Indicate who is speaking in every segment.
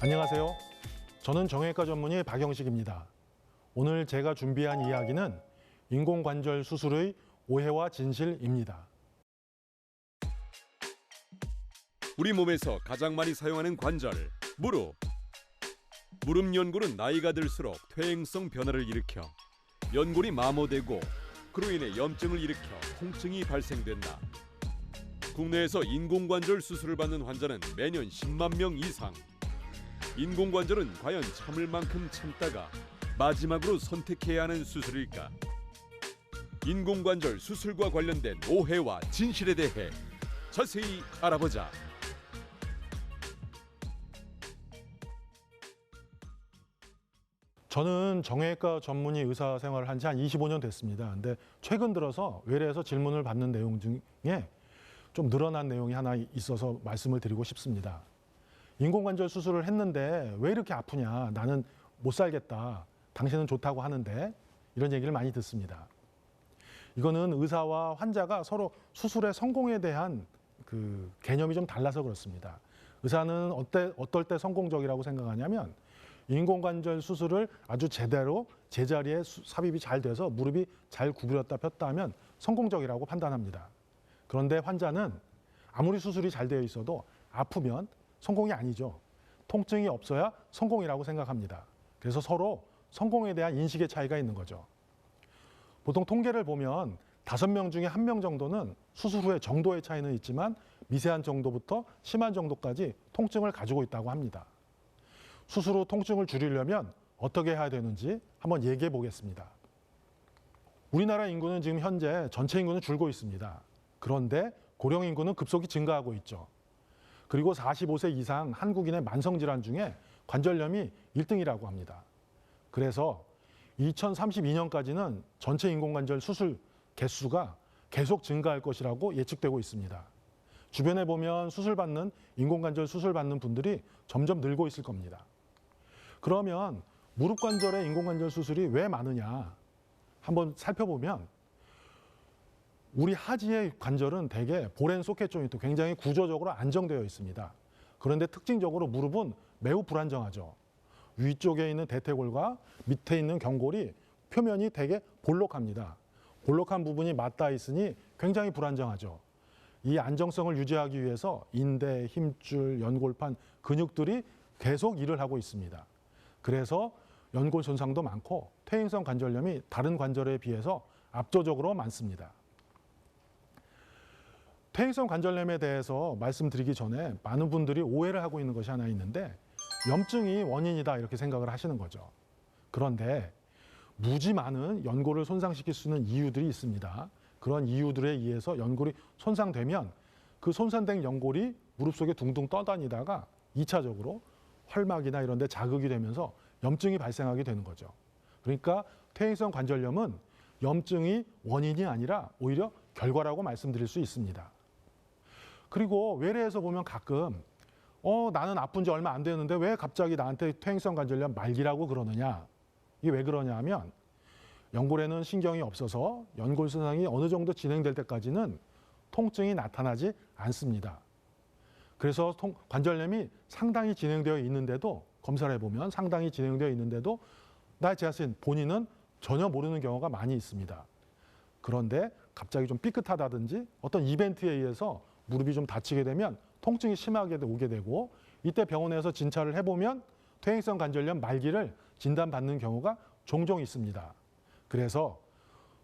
Speaker 1: 안녕하세요. 저는 정형외과 전문의 박영식입니다. 오늘 제가 준비한 이야기는 인공관절 수술의 오해와 진실입니다.
Speaker 2: 우리 몸에서 가장 많이 사용하는 관절, 무릎. 무릎 연골은 나이가 들수록 퇴행성 변화를 일으켜 연골이 마모되고 그로 인해 염증을 일으켜 통증이 발생된다. 국내에서 인공관절 수술을 받는 환자는 매년 10만 명 이상. 인공관절은 과연 참을 만큼 참다가 마지막으로 선택해야 하는 수술일까? 인공관절 수술과 관련된 오해와 진실에 대해 자세히 알아보자.
Speaker 1: 저는 정형외과 전문의 의사 생활을 한 지 한 25년 됐습니다. 근데 최근 들어서 외래에서 질문을 받는 내용 중에 좀 늘어난 내용이 하나 있어서 말씀을 드리고 싶습니다. 인공관절 수술을 했는데 왜 이렇게 아프냐? 나는 못 살겠다. 당신은 좋다고 하는데 이런 얘기를 많이 듣습니다. 이거는 의사와 환자가 서로 수술의 성공에 대한 그 개념이 좀 달라서 그렇습니다. 의사는 어떨 때 성공적이라고 생각하냐면 인공관절 수술을 아주 제대로 제자리에 삽입이 잘 돼서 무릎이 잘 구부렸다 폈다 하면 성공적이라고 판단합니다. 그런데 환자는 아무리 수술이 잘 되어 있어도 아프면 성공이 아니죠. 통증이 없어야 성공이라고 생각합니다. 그래서 서로 성공에 대한 인식의 차이가 있는 거죠. 보통 통계를 보면 5명 중에 1명 정도는 수술 후에 정도의 차이는 있지만 미세한 정도부터 심한 정도까지 통증을 가지고 있다고 합니다. 수술 후 통증을 줄이려면 어떻게 해야 되는지 한번 얘기해 보겠습니다. 우리나라 인구는 지금 현재 전체 인구는 줄고 있습니다. 그런데 고령 인구는 급속히 증가하고 있죠. 그리고 45세 이상 한국인의 만성질환 중에 관절염이 1등이라고 합니다. 그래서 2032년까지는 전체 인공관절 수술 개수가 계속 증가할 것이라고 예측되고 있습니다. 주변에 보면 인공관절 수술 받는 분들이 점점 늘고 있을 겁니다. 그러면 무릎 관절의 인공관절 수술이 왜 많으냐? 한번 살펴보면 우리 하지의 관절은 대개 볼앤 소켓 조인트 굉장히 구조적으로 안정되어 있습니다. 그런데 특징적으로 무릎은 매우 불안정하죠. 위쪽에 있는 대퇴골과 밑에 있는 경골이 표면이 되게 볼록합니다. 볼록한 부분이 맞닿아 있으니 굉장히 불안정하죠. 이 안정성을 유지하기 위해서 인대, 힘줄, 연골판, 근육들이 계속 일을 하고 있습니다. 그래서 연골 손상도 많고 퇴행성 관절염이 다른 관절에 비해서 압도적으로 많습니다. 퇴행성 관절염에 대해서 말씀드리기 전에 많은 분들이 오해를 하고 있는 것이 하나 있는데 염증이 원인이다 이렇게 생각을 하시는 거죠. 그런데 무지 많은 연골을 손상시킬 수 있는 이유들이 있습니다. 그런 이유들에 의해서 연골이 손상되면 그 손상된 연골이 무릎 속에 둥둥 떠다니다가 2차적으로 활막이나 이런 데 자극이 되면서 염증이 발생하게 되는 거죠. 그러니까 퇴행성 관절염은 염증이 원인이 아니라 오히려 결과라고 말씀드릴 수 있습니다. 그리고 외래에서 보면 가끔 나는 아픈 지 얼마 안 됐는데 왜 갑자기 나한테 퇴행성 관절염 말기라고 그러느냐. 이게 왜 그러냐 하면 연골에는 신경이 없어서 연골 손상이 어느 정도 진행될 때까지는 통증이 나타나지 않습니다. 그래서 관절염이 상당히 진행되어 있는데도 검사를 해보면 상당히 진행되어 있는데도 나 자신 본인은 전혀 모르는 경우가 많이 있습니다. 그런데 갑자기 좀 삐끗하다든지 어떤 이벤트에 의해서 무릎이 좀 다치게 되면 통증이 심하게 오게 되고 이때 병원에서 진찰을 해보면 퇴행성 관절염 말기를 진단받는 경우가 종종 있습니다. 그래서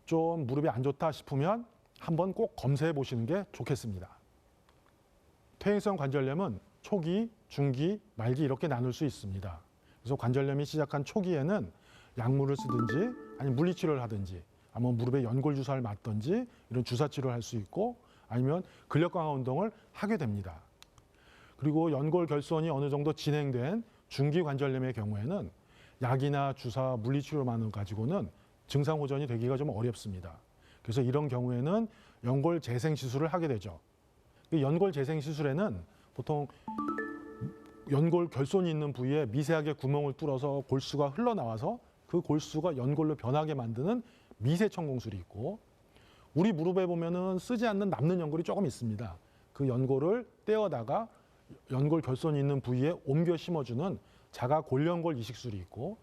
Speaker 1: 좀 무릎이 안 좋다 싶으면 한번 꼭 검사해 보시는 게 좋겠습니다. 퇴행성 관절염은 초기, 중기, 말기 이렇게 나눌 수 있습니다. 그래서 관절염이 시작한 초기에는 약물을 쓰든지 아니면 물리치료를 하든지 아니면 무릎에 연골 주사를 맞든지 이런 주사 치료를 할 수 있고 아니면 근력 강화 운동을 하게 됩니다. 그리고 연골 결손이 어느 정도 진행된 중기 관절염의 경우에는 약이나 주사, 물리치료만을 가지고는 증상 호전이 되기가 좀 어렵습니다. 그래서 이런 경우에는 연골 재생 시술을 하게 되죠. 연골 재생 시술에는 보통 연골 결손이 있는 부위에 미세하게 구멍을 뚫어서 골수가 흘러나와서 그 골수가 연골로 변하게 만드는 미세 천공술이 있고 우리 무릎에 보면은 쓰지 않는 남는 연골이 조금 있습니다. 그 연골을 떼어다가 연골 결손이 있는 부위에 옮겨 심어주는 자가 골연골 이식술이 있고,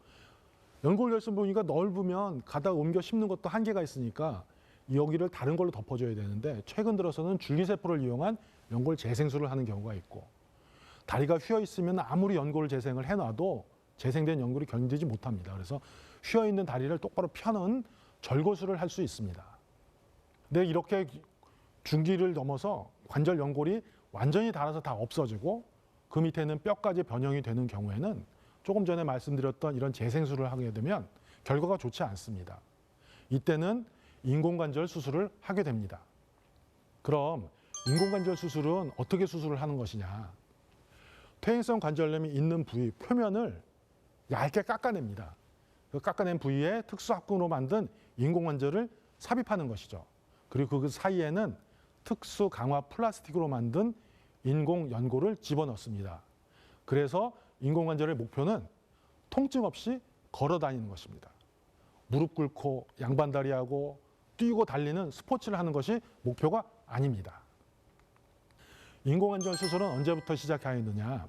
Speaker 1: 연골 결손 부위가 넓으면 가다가 옮겨 심는 것도 한계가 있으니까 여기를 다른 걸로 덮어줘야 되는데, 최근 들어서는 줄기세포를 이용한 연골 재생술을 하는 경우가 있고, 다리가 휘어 있으면 아무리 연골 재생을 해놔도 재생된 연골이 견디지 못합니다. 그래서 휘어 있는 다리를 똑바로 펴는 절거술을 할 수 있습니다. 근데 이렇게 중기를 넘어서 관절 연골이 완전히 닳아서 다 없어지고 그 밑에는 뼈까지 변형이 되는 경우에는 조금 전에 말씀드렸던 이런 재생술을 하게 되면 결과가 좋지 않습니다. 이때는 인공관절 수술을 하게 됩니다. 그럼 인공관절 수술은 어떻게 수술을 하는 것이냐? 퇴행성 관절염이 있는 부위 표면을 얇게 깎아냅니다. 그 깎아낸 부위에 특수합금으로 만든 인공관절을 삽입하는 것이죠. 그리고 그 사이에는 특수 강화 플라스틱으로 만든 인공 연골을 집어넣습니다. 그래서 인공관절의 목표는 통증 없이 걸어 다니는 것입니다. 무릎 꿇고 양반다리하고 뛰고 달리는 스포츠를 하는 것이 목표가 아닙니다. 인공관절 수술은 언제부터 시작하였느냐?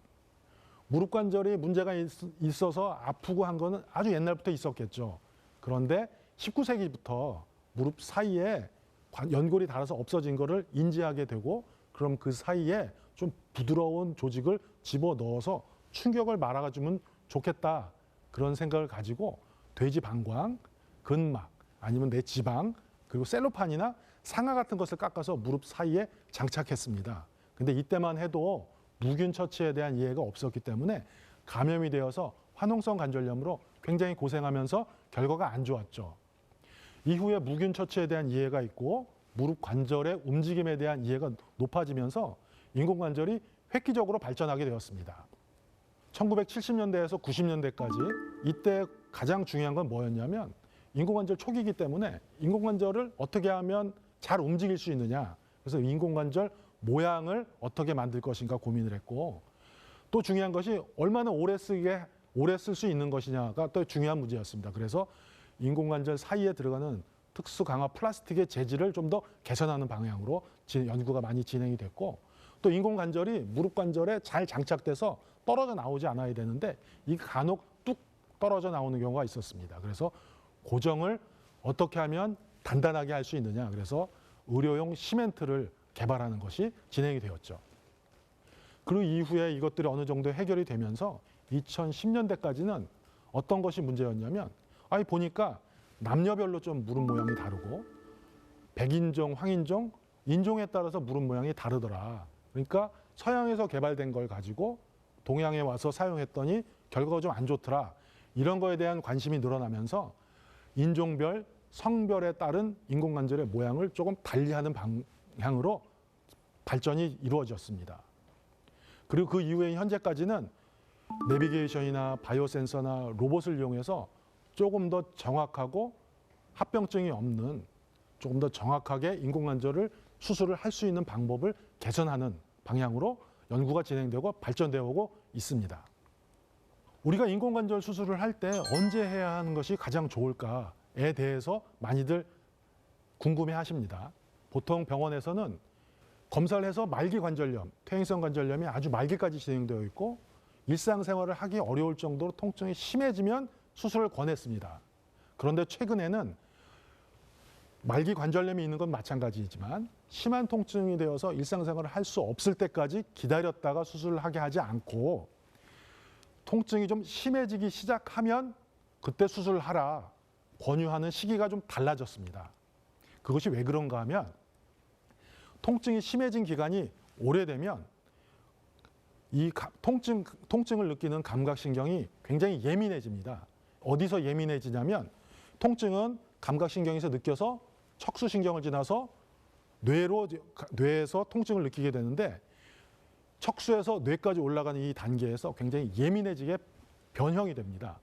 Speaker 1: 무릎 관절이 문제가 있어서 아프고 한 거는 아주 옛날부터 있었겠죠. 그런데 19세기부터 무릎 사이에 연골이 닳아서 없어진 거를 인지하게 되고, 그럼 그 사이에 좀 부드러운 조직을 집어넣어서 충격을 말아주면 좋겠다, 그런 생각을 가지고 돼지 방광, 근막, 아니면 내 지방, 그리고 셀로판이나 상아 같은 것을 깎아서 무릎 사이에 장착했습니다. 근데 이때만 해도 무균 처치에 대한 이해가 없었기 때문에 감염이 되어서 화농성 관절염으로 굉장히 고생하면서 결과가 안 좋았죠. 이후에 무균 처치에 대한 이해가 있고 무릎 관절의 움직임에 대한 이해가 높아지면서 인공관절이 획기적으로 발전하게 되었습니다. 1970년대에서 90년대까지 이때 가장 중요한 건 뭐였냐면, 인공관절 초기이기 때문에 인공관절을 어떻게 하면 잘 움직일 수 있느냐, 그래서 인공관절 모양을 어떻게 만들 것인가 고민을 했고, 또 중요한 것이 얼마나 오래 쓸 수 있는 것이냐가 또 중요한 문제였습니다. 그래서 인공관절 사이에 들어가는 특수 강화 플라스틱의 재질을 좀 더 개선하는 방향으로 연구가 많이 진행이 됐고, 또 인공관절이 무릎 관절에 잘 장착돼서 떨어져 나오지 않아야 되는데 이 간혹 뚝 떨어져 나오는 경우가 있었습니다. 그래서 고정을 어떻게 하면 단단하게 할 수 있느냐, 그래서 의료용 시멘트를 개발하는 것이 진행이 되었죠. 그리고 이후에 이것들이 어느 정도 해결이 되면서 2010년대까지는 어떤 것이 문제였냐면, 보니까 남녀별로 좀 무릎 모양이 다르고 백인종, 황인종, 인종에 따라서 무릎 모양이 다르더라. 그러니까 서양에서 개발된 걸 가지고 동양에 와서 사용했더니 결과가 좀 안 좋더라. 이런 거에 대한 관심이 늘어나면서 인종별, 성별에 따른 인공관절의 모양을 조금 달리하는 방향으로 발전이 이루어졌습니다. 그리고 그 이후에 현재까지는 내비게이션이나 바이오 센서나 로봇을 이용해서 조금 더 정확하고 합병증이 없는, 조금 더 정확하게 인공관절을 수술을 할 수 있는 방법을 개선하는 방향으로 연구가 진행되고 발전되어 오고 있습니다. 우리가 인공관절 수술을 할 때 언제 해야 하는 것이 가장 좋을까에 대해서 많이들 궁금해 하십니다. 보통 병원에서는 검사를 해서 말기 관절염, 퇴행성 관절염이 아주 말기까지 진행되어 있고 일상생활을 하기 어려울 정도로 통증이 심해지면 수술을 권했습니다. 그런데 최근에는 말기 관절염이 있는 건 마찬가지이지만 심한 통증이 되어서 일상생활을 할 수 없을 때까지 기다렸다가 수술을 하게 하지 않고, 통증이 좀 심해지기 시작하면 그때 수술을 하라 권유하는 시기가 좀 달라졌습니다. 그것이 왜 그런가 하면, 통증이 심해진 기간이 오래되면 이 통증을 느끼는 감각신경이 굉장히 예민해집니다. 어디서 예민해지냐면, 통증은 감각신경에서 느껴서 척수신경을 지나서 뇌에서 통증을 느끼게 되는데, 척수에서 뇌까지 올라가는 이 단계에서 굉장히 예민해지게 변형이 됩니다.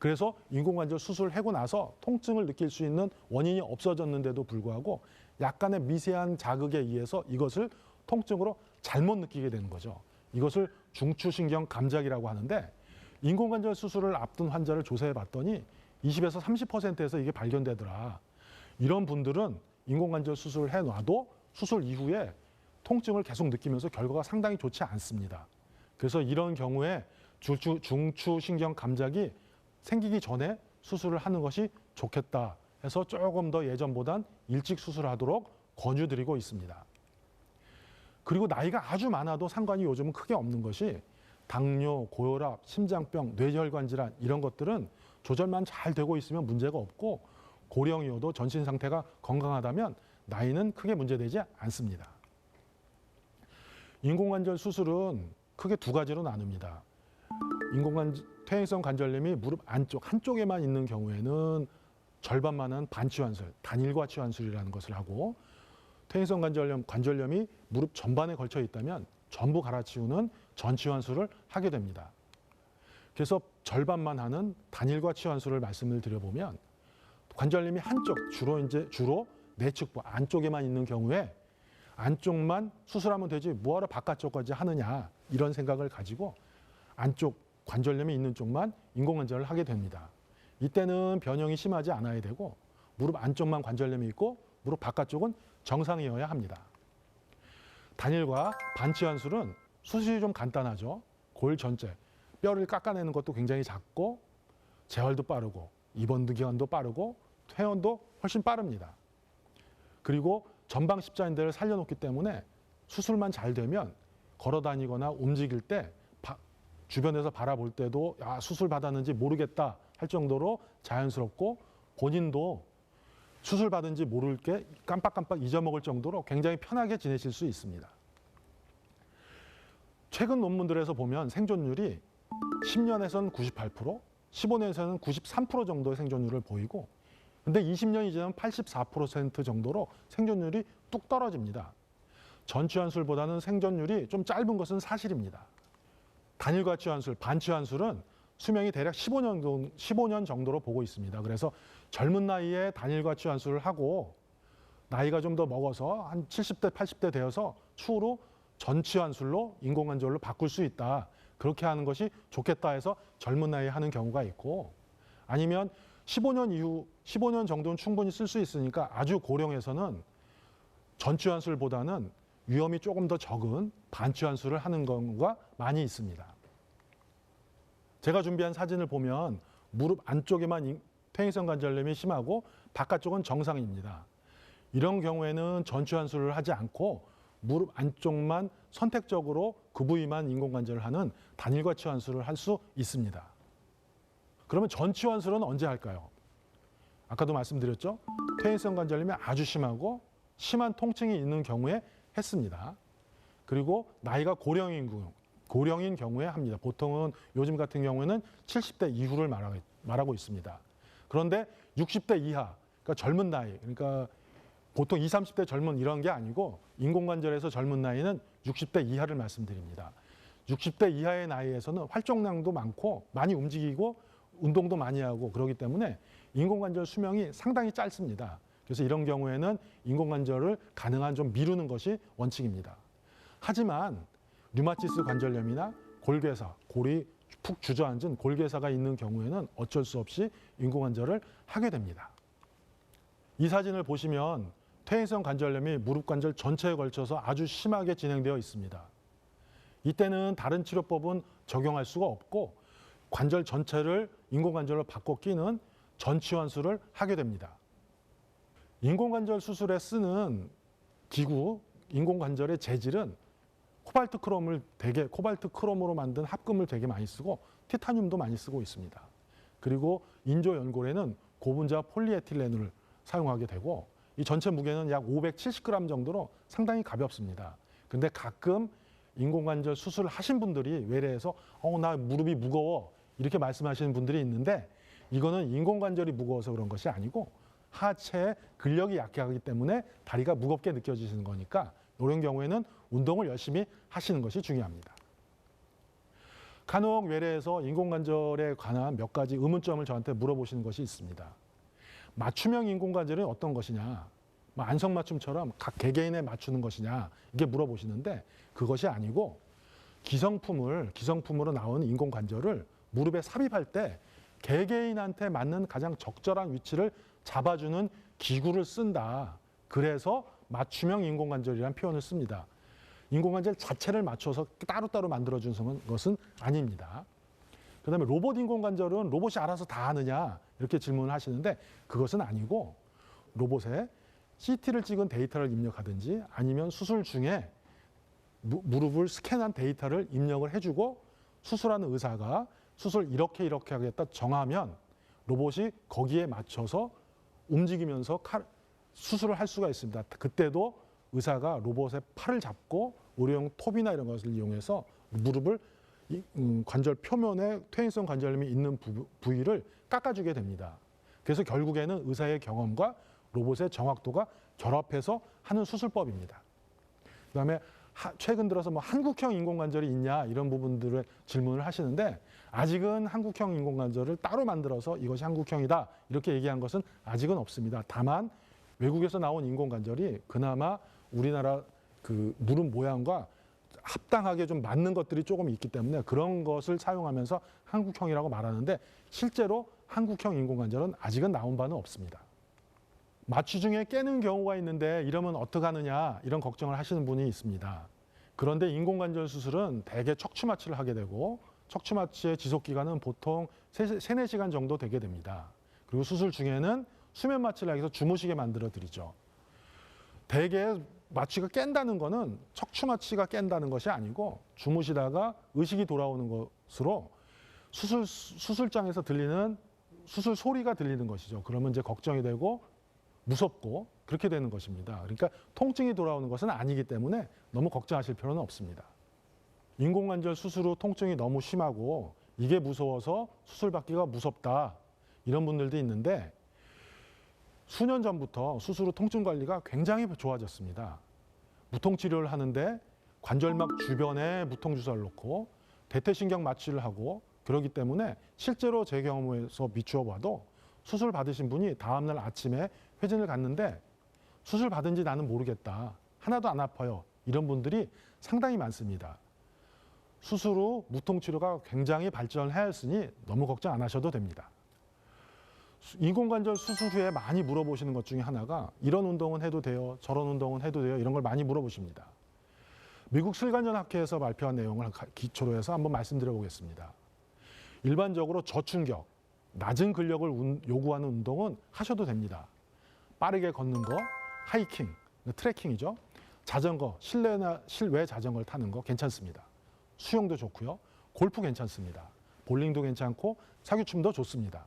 Speaker 1: 그래서 인공관절 수술을 하고 나서 통증을 느낄 수 있는 원인이 없어졌는데도 불구하고 약간의 미세한 자극에 의해서 이것을 통증으로 잘못 느끼게 되는 거죠. 이것을 중추신경 감작이라고 하는데, 인공관절 수술을 앞둔 환자를 조사해 봤더니 20에서 30%에서 이게 발견되더라. 이런 분들은 인공관절 수술을 해놔도 수술 이후에 통증을 계속 느끼면서 결과가 상당히 좋지 않습니다. 그래서 이런 경우에 중추신경 감작이 생기기 전에 수술을 하는 것이 좋겠다 해서 조금 더 예전보단 일찍 수술하도록 권유드리고 있습니다. 그리고 나이가 아주 많아도 상관이 요즘은 크게 없는 것이 당뇨, 고혈압, 심장병, 뇌혈관 질환 이런 것들은 조절만 잘 되고 있으면 문제가 없고 고령이어도 전신 상태가 건강하다면 나이는 크게 문제되지 않습니다. 인공관절 수술은 크게 두 가지로 나눕니다. 퇴행성 관절염이 무릎 안쪽 한쪽에만 있는 경우에는 절반만한 반치환술, 단일과 치환술이라는 것을 하고 퇴행성 관절염이 무릎 전반에 걸쳐 있다면 전부 갈아치우는 전치환술을 하게 됩니다. 그래서 절반만 하는 단일과 치환술을 말씀을 드려보면 관절염이 한쪽 주로 내측부 안쪽에만 있는 경우에 안쪽만 수술하면 되지 뭐하러 바깥쪽까지 하느냐 이런 생각을 가지고 안쪽 관절염이 있는 쪽만 인공관절을 하게 됩니다. 이때는 변형이 심하지 않아야 되고 무릎 안쪽만 관절염이 있고 무릎 바깥쪽은 정상이어야 합니다. 단일과 반치환술은 수술이 좀 간단하죠. 골 전체, 뼈를 깎아내는 것도 굉장히 작고 재활도 빠르고 입원 기간도 빠르고 퇴원도 훨씬 빠릅니다. 그리고 전방 십자인대를 살려놓기 때문에 수술만 잘 되면 걸어다니거나 움직일 때 주변에서 바라볼 때도 수술 받았는지 모르겠다 할 정도로 자연스럽고 본인도 수술 받은지 모를 게 깜빡깜빡 잊어먹을 정도로 굉장히 편하게 지내실 수 있습니다. 최근 논문들에서 보면 생존율이 10년에서는 98%, 15년에서는 93% 정도의 생존율을 보이고 근데 20년이 지나면 84% 정도로 생존율이 뚝 떨어집니다. 전치환술보다는 생존율이 좀 짧은 것은 사실입니다. 단일과 치환술, 반치환술은 수명이 대략 15년 정도로 보고 있습니다. 그래서 젊은 나이에 단일과 치환술을 하고 나이가 좀 더 먹어서 한 70대, 80대 되어서 추후로 전치환술로 인공관절로 바꿀 수 있다. 그렇게 하는 것이 좋겠다 해서 젊은 나이에 하는 경우가 있고 아니면 15년 정도는 충분히 쓸 수 있으니까 아주 고령에서는 전치환술보다는 위험이 조금 더 적은 반치환술을 하는 경우가 많이 있습니다. 제가 준비한 사진을 보면 무릎 안쪽에만 퇴행성 관절염이 심하고 바깥쪽은 정상입니다. 이런 경우에는 전치환술을 하지 않고 무릎 안쪽만 선택적으로 그 부위만 인공관절을 하는 단일과 치환술을 할 수 있습니다. 그러면 전치환술은 언제 할까요? 아까도 말씀드렸죠. 퇴행성 관절염이 아주 심하고 심한 통증이 있는 경우에 했습니다. 그리고 나이가 고령인 경우에 합니다. 보통은 요즘 같은 경우에는 70대 이후를 말하고 있습니다. 그런데 60대 이하, 그러니까 젊은 나이, 그러니까 보통 20, 30대 젊은 이런 게 아니고 인공관절에서 젊은 나이는 60대 이하를 말씀드립니다. 60대 이하의 나이에서는 활동량도 많고 많이 움직이고 운동도 많이 하고 그러기 때문에 인공관절 수명이 상당히 짧습니다. 그래서 이런 경우에는 인공관절을 가능한 좀 미루는 것이 원칙입니다. 하지만 류마티스 관절염이나 골괴사, 골이 푹 주저앉은 골괴사가 있는 경우에는 어쩔 수 없이 인공관절을 하게 됩니다. 이 사진을 보시면 퇴행성 관절염이 무릎 관절 전체에 걸쳐서 아주 심하게 진행되어 있습니다. 이때는 다른 치료법은 적용할 수가 없고 관절 전체를 인공관절로 바꿔 끼는 전치환술을 하게 됩니다. 인공관절 수술에 쓰는 기구, 인공관절의 재질은 코발트 크롬으로 만든 합금을 되게 많이 쓰고 티타늄도 많이 쓰고 있습니다. 그리고 인조 연골에는 고분자 폴리에틸렌을 사용하게 되고 이 전체 무게는 약 570g 정도로 상당히 가볍습니다. 근데 가끔 인공관절 수술을 하신 분들이 외래에서 나 무릎이 무거워 이렇게 말씀하시는 분들이 있는데 이거는 인공관절이 무거워서 그런 것이 아니고 하체의 근력이 약하기 때문에 다리가 무겁게 느껴지시는 거니까 이런 경우에는 운동을 열심히 하시는 것이 중요합니다. 간혹 외래에서 인공관절에 관한 몇 가지 의문점을 저한테 물어보시는 것이 있습니다. 맞춤형 인공관절은 어떤 것이냐, 안성맞춤처럼 각 개개인에 맞추는 것이냐 이게 물어보시는데 그것이 아니고 기성품으로 나오는 인공관절을 무릎에 삽입할 때 개개인한테 맞는 가장 적절한 위치를 잡아주는 기구를 쓴다. 그래서 맞춤형 인공관절이라는 표현을 씁니다. 인공관절 자체를 맞춰서 따로따로 만들어준 것은 아닙니다. 그다음에 로봇 인공관절은 로봇이 알아서 다 하느냐 이렇게 질문을 하시는데 그것은 아니고 로봇에 CT를 찍은 데이터를 입력하든지 아니면 수술 중에 무릎을 스캔한 데이터를 입력을 해주고 수술하는 의사가 수술 이렇게 하겠다 정하면 로봇이 거기에 맞춰서 움직이면서 수술을 할 수가 있습니다. 그때도 의사가 로봇의 팔을 잡고 의료용 톱이나 이런 것을 이용해서 무릎을 관절 표면에 퇴행성 관절염이 있는 부위를 깎아주게 됩니다. 그래서 결국에는 의사의 경험과 로봇의 정확도가 결합해서 하는 수술법입니다. 그다음에 최근 들어서 뭐 한국형 인공관절이 있냐 이런 부분들의 질문을 하시는데 아직은 한국형 인공관절을 따로 만들어서 이것이 한국형이다 이렇게 얘기한 것은 아직은 없습니다. 다만 외국에서 나온 인공관절이 그나마 우리나라 그 무릎 모양과 합당하게 좀 맞는 것들이 조금 있기 때문에 그런 것을 사용하면서 한국형이라고 말하는데 실제로 한국형 인공관절은 아직은 나온 바는 없습니다. 마취 중에 깨는 경우가 있는데 이러면 어떡하느냐 이런 걱정을 하시는 분이 있습니다. 그런데 인공관절 수술은 대개 척추 마취를 하게 되고 척추 마취의 지속 기간은 보통 3-4시간 정도 되게 됩니다. 그리고 수술 중에는 수면 마취를 해서 주무시게 만들어 드리죠. 대개 마취가 깬다는 거는 척추 마취가 깬다는 것이 아니고 주무시다가 의식이 돌아오는 것으로 수술장에서 들리는 수술 소리가 들리는 것이죠. 그러면 이제 걱정이 되고 무섭고 그렇게 되는 것입니다. 그러니까 통증이 돌아오는 것은 아니기 때문에 너무 걱정하실 필요는 없습니다. 인공관절 수술 후 통증이 너무 심하고 이게 무서워서 수술 받기가 무섭다 이런 분들도 있는데 수년 전부터 수술 후 통증 관리가 굉장히 좋아졌습니다. 무통 치료를 하는데 관절막 주변에 무통 주사를 놓고 대퇴신경 마취를 하고 그러기 때문에 실제로 제 경험에서 비추어 봐도 수술 받으신 분이 다음날 아침에 회진을 갔는데 수술 받은지 나는 모르겠다. 하나도 안 아파요. 이런 분들이 상당히 많습니다. 수술 후 무통 치료가 굉장히 발전하였으니 너무 걱정 안 하셔도 됩니다. 인공관절 수술 후에 많이 물어보시는 것 중에 하나가 이런 운동은 해도 돼요? 저런 운동은 해도 돼요? 이런 걸 많이 물어보십니다. 미국 슬관전학회에서 발표한 내용을 기초로 해서 한번 말씀드려 보겠습니다. 일반적으로 저충격, 낮은 근력을 요구하는 운동은 하셔도 됩니다. 빠르게 걷는 거, 하이킹, 트레킹이죠. 자전거, 실내나 실외 자전거를 타는 거 괜찮습니다. 수영도 좋고요. 골프 괜찮습니다. 볼링도 괜찮고 사교춤도 좋습니다.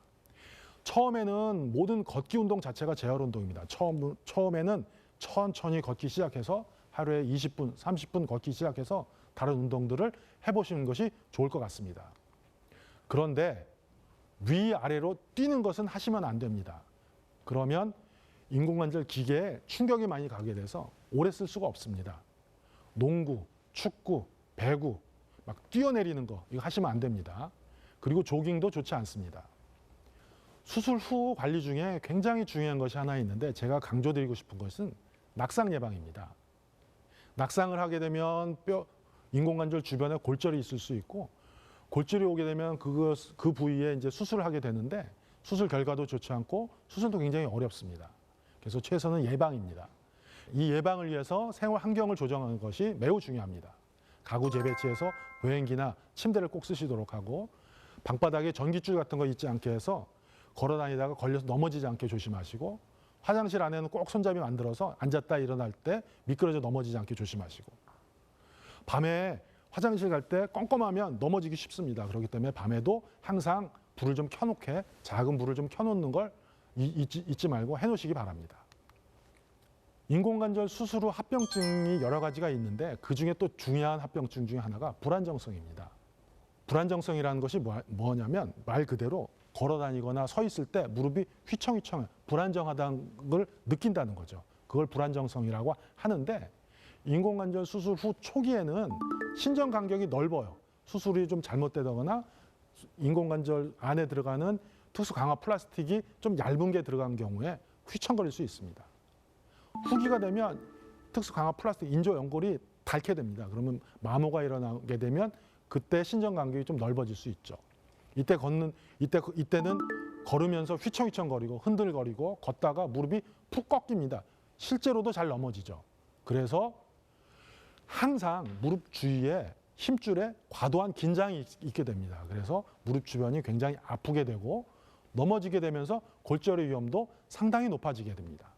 Speaker 1: 처음에는 모든 걷기 운동 자체가 재활 운동입니다. 처음에는 천천히 걷기 시작해서 하루에 20분, 30분 걷기 시작해서 다른 운동들을 해보시는 것이 좋을 것 같습니다. 그런데 위아래로 뛰는 것은 하시면 안 됩니다. 그러면 인공관절 기계에 충격이 많이 가게 돼서 오래 쓸 수가 없습니다. 농구, 축구, 배구, 막 뛰어내리는 거 이거 하시면 안 됩니다. 그리고 조깅도 좋지 않습니다. 수술 후 관리 중에 굉장히 중요한 것이 하나 있는데 제가 강조드리고 싶은 것은 낙상 예방입니다. 낙상을 하게 되면 인공관절 주변에 골절이 있을 수 있고 골절이 오게 되면 그 부위에 이제 수술을 하게 되는데 수술 결과도 좋지 않고 수술도 굉장히 어렵습니다. 그래서 최선은 예방입니다. 이 예방을 위해서 생활 환경을 조정하는 것이 매우 중요합니다. 가구 재배치해서 보행기나 침대를 꼭 쓰시도록 하고 방바닥에 전깃줄 같은 거 있지 않게 해서 걸어 다니다가 걸려서 넘어지지 않게 조심하시고 화장실 안에는 꼭 손잡이 만들어서 앉았다 일어날 때 미끄러져 넘어지지 않게 조심하시고 밤에 화장실 갈 때 껌껌하면 넘어지기 쉽습니다. 그렇기 때문에 밤에도 항상 불을 좀 켜놓게 작은 불을 좀 켜놓는 걸 잊지 말고 해놓으시기 바랍니다. 인공관절 수술 후 합병증이 여러 가지가 있는데 그중에 또 중요한 합병증 중에 하나가 불안정성입니다. 불안정성이라는 것이 뭐냐면 말 그대로 걸어 다니거나 서 있을 때 무릎이 휘청휘청 불안정하다는 걸 느낀다는 거죠. 그걸 불안정성이라고 하는데 인공관절 수술 후 초기에는 신전 간격이 넓어요. 수술이 좀 잘못되거나 인공관절 안에 들어가는 특수 강화 플라스틱이 좀 얇은 게 들어간 경우에 휘청거릴 수 있습니다. 후기가 되면 특수 강화 플라스틱 인조 연골이 닳게 됩니다. 그러면 마모가 일어나게 되면 그때 신전 간격이 좀 넓어질 수 있죠. 이때는 걸으면서 휘청휘청거리고 흔들거리고 걷다가 무릎이 푹 꺾입니다. 실제로도 잘 넘어지죠. 그래서 항상 무릎 주위에 힘줄에 과도한 긴장이 있게 됩니다. 그래서 무릎 주변이 굉장히 아프게 되고 넘어지게 되면서 골절의 위험도 상당히 높아지게 됩니다.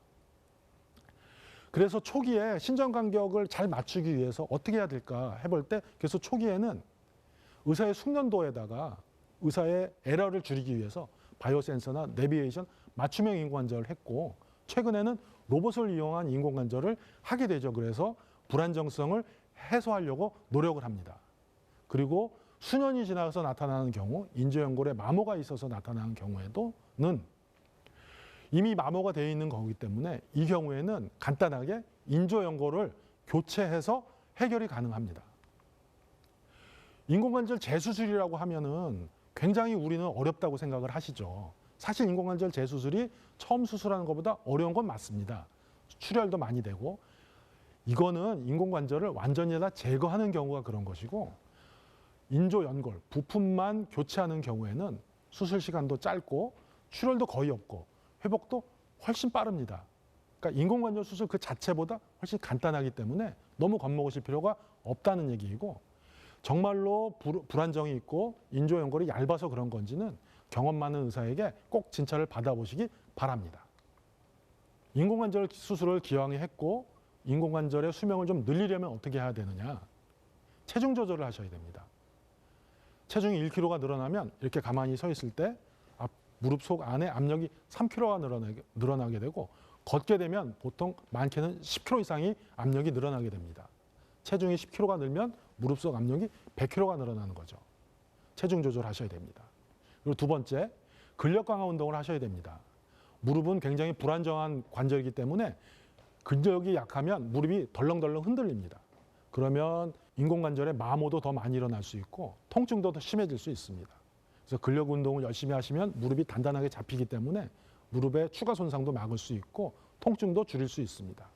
Speaker 1: 그래서 초기에 신전 간격을 잘 맞추기 위해서 어떻게 해야 될까 해볼 때, 그래서 초기에는 의사의 숙련도에다가 의사의 에러를 줄이기 위해서 바이오 센서나 내비게이션 맞춤형 인공관절을 했고, 최근에는 로봇을 이용한 인공관절을 하게 되죠. 그래서 불안정성을 해소하려고 노력을 합니다. 그리고 수년이 지나서 나타나는 경우, 인조연골에 마모가 있어서 나타나는 경우에도는 이미 마모가 되어 있는 거기 때문에 이 경우에는 간단하게 인조연골을 교체해서 해결이 가능합니다. 인공관절 재수술이라고 하면은 굉장히 우리는 어렵다고 생각을 하시죠. 사실 인공관절 재수술이 처음 수술하는 것보다 어려운 건 맞습니다. 출혈도 많이 되고, 이거는 인공관절을 완전히 다 제거하는 경우가 그런 것이고, 인조연골, 부품만 교체하는 경우에는 수술 시간도 짧고 출혈도 거의 없고 회복도 훨씬 빠릅니다. 그러니까 인공관절 수술 그 자체보다 훨씬 간단하기 때문에 너무 겁먹으실 필요가 없다는 얘기이고, 정말로 불안정이 있고 인조연골이 얇아서 그런 건지는 경험 많은 의사에게 꼭 진찰을 받아보시기 바랍니다. 인공관절 수술을 기왕에 했고 인공관절의 수명을 좀 늘리려면 어떻게 해야 되느냐? 체중 조절을 하셔야 됩니다. 체중이 1kg가 늘어나면 이렇게 가만히 서 있을 때 무릎 속 안에 압력이 3kg가 늘어나게 되고, 걷게 되면 보통 많게는 10kg 이상이 압력이 늘어나게 됩니다. 체중이 10kg가 늘면 무릎 속 압력이 100kg가 늘어나는 거죠. 체중 조절하셔야 됩니다. 그리고 두 번째, 근력 강화 운동을 하셔야 됩니다. 무릎은 굉장히 불안정한 관절이기 때문에 근력이 약하면 무릎이 덜렁덜렁 흔들립니다. 그러면 인공관절의 마모도 더 많이 일어날 수 있고 통증도 더 심해질 수 있습니다. 그래서 근력 운동을 열심히 하시면 무릎이 단단하게 잡히기 때문에 무릎의 추가 손상도 막을 수 있고 통증도 줄일 수 있습니다.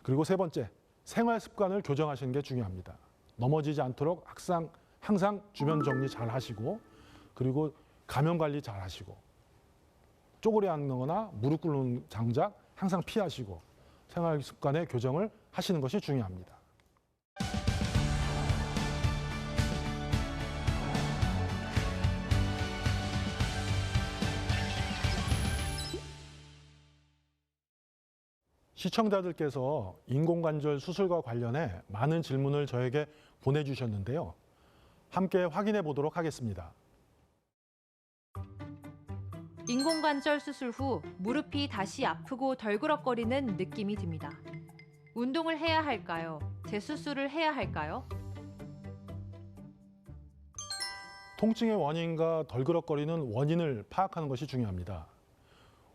Speaker 1: 그리고 세 번째, 생활 습관을 교정하시는 게 중요합니다. 넘어지지 않도록 항상 주변 정리 잘 하시고, 그리고 감염 관리 잘 하시고, 쪼그려 앉는 거나 무릎 꿇는 장작 항상 피하시고 생활 습관의 교정을 하시는 것이 중요합니다. 시청자들께서 인공관절 수술과 관련해 많은 질문을 저에게 보내주셨는데요. 함께 확인해 보도록 하겠습니다.
Speaker 3: 인공관절 수술 후 무릎이 다시 아프고 덜그럭거리는 느낌이 듭니다. 운동을 해야 할까요? 재수술을 해야 할까요?
Speaker 1: 통증의 원인과 덜그럭거리는 원인을 파악하는 것이 중요합니다.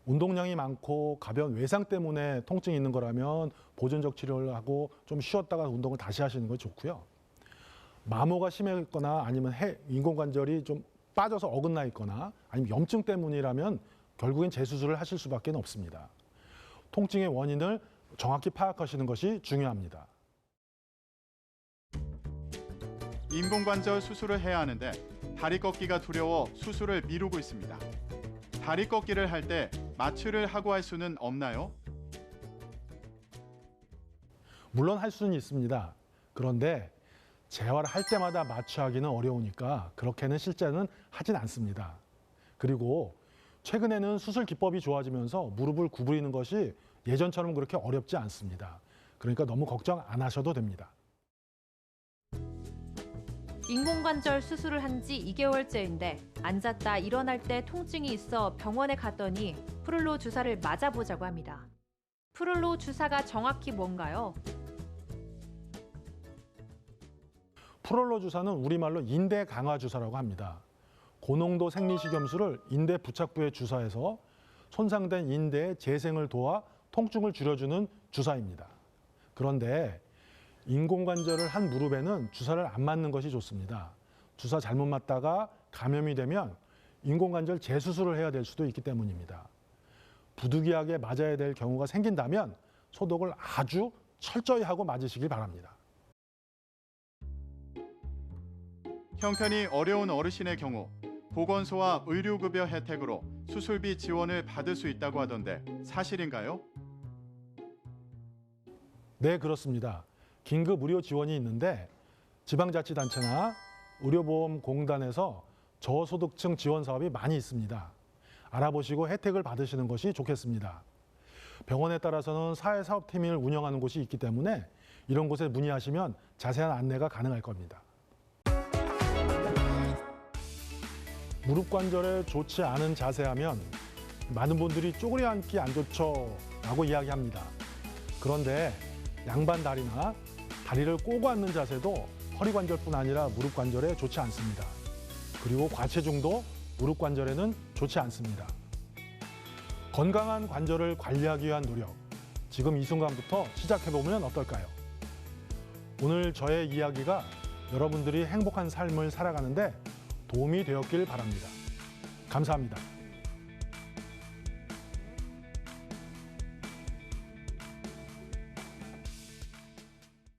Speaker 1: 운동량이 많고 가벼운 외상 때문에 통증이 있는 거라면 보존적 치료를 하고 좀 쉬었다가 운동을 다시 하시는 거 좋고요. 마모가 심했거나 아니면 인공관절이 좀 빠져서 어긋나 있거나 아니면 염증 때문이라면 결국엔 재수술을 하실 수밖에 없습니다. 통증의 원인을 정확히 파악하시는 것이 중요합니다.
Speaker 4: 인공관절 수술을 해야 하는데 다리 꺾기가 두려워 수술을 미루고 있습니다. 다리 꺾기를 할 때 마취를 하고 할 수는 없나요?
Speaker 1: 물론 할 수는 있습니다. 그런데 재활을 할 때마다 마취하기는 어려우니까 그렇게는 실제는 하진 않습니다. 그리고 최근에는 수술 기법이 좋아지면서 무릎을 구부리는 것이 예전처럼 그렇게 어렵지 않습니다. 그러니까 너무 걱정 안 하셔도 됩니다.
Speaker 3: 인공관절 수술을 한 지 2개월째인데 앉았다 일어날 때 통증이 있어 병원에 갔더니 프룰로 주사를 맞아보자고 합니다. 프룰로 주사가 정확히 뭔가요?
Speaker 1: 프롤로 주사는 우리말로 인대 강화 주사라고 합니다. 고농도 생리식염수를 인대 부착부에 주사해서 손상된 인대의 재생을 도와 통증을 줄여주는 주사입니다. 그런데 인공관절을 한 무릎에는 주사를 안 맞는 것이 좋습니다. 주사 잘못 맞다가 감염이 되면 인공관절 재수술을 해야 될 수도 있기 때문입니다. 부득이하게 맞아야 될 경우가 생긴다면 소독을 아주 철저히 하고 맞으시길 바랍니다.
Speaker 4: 형편이 어려운 어르신의 경우 보건소와 의료급여 혜택으로 수술비 지원을 받을 수 있다고 하던데 사실인가요?
Speaker 1: 네, 그렇습니다. 긴급 의료 지원이 있는데 지방자치단체나 의료보험공단에서 저소득층 지원 사업이 많이 있습니다. 알아보시고 혜택을 받으시는 것이 좋겠습니다. 병원에 따라서는 사회사업팀을 운영하는 곳이 있기 때문에 이런 곳에 문의하시면 자세한 안내가 가능할 겁니다. 무릎 관절에 좋지 않은 자세하면 많은 분들이 쪼그려 앉기 안 좋죠 라고 이야기합니다. 그런데 양반 다리나 다리를 꼬고 앉는 자세도 허리 관절뿐 아니라 무릎 관절에 좋지 않습니다. 그리고 과체중도 무릎 관절에는 좋지 않습니다. 건강한 관절을 관리하기 위한 노력, 지금 이 순간부터 시작해보면 어떨까요? 오늘 저의 이야기가 여러분들이 행복한 삶을 살아가는데 도움이 되었길 바랍니다. 감사합니다.